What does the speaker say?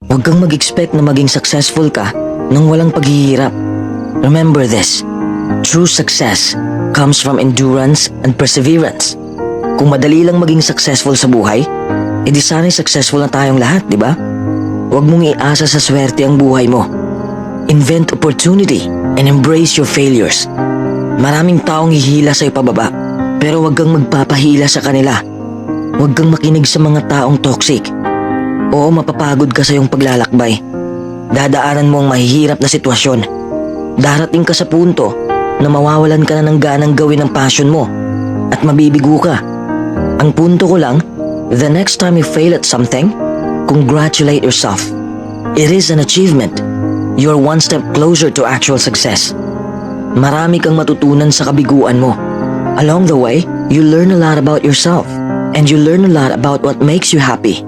Huwag kang mag-expect na maging successful ka nang walang paghihirap. Remember this, true success comes from endurance and perseverance. Kung madali lang maging successful sa buhay, edi sana'y successful na tayong lahat, di ba? Huwag mong iasa sa swerte ang buhay mo. Invent opportunity and embrace your failures. Maraming taong hihila sa'yo pababa, pero huwag kang magpapahila sa kanila. Huwag kang makinig sa mga taong toxic. Oo, mapapagod ka sa iyong paglalakbay. Dadaanan mo ang mahihirap na sitwasyon. Darating ka sa punto na mawawalan ka na ng ganang gawin ang passion mo at mabibigo ka. Ang punto ko lang, the next time you fail at something, congratulate yourself. It is an achievement. You're one step closer to actual success. Marami kang matutunan sa kabiguan mo. Along the way, you learn a lot about yourself and you learn a lot about what makes you happy.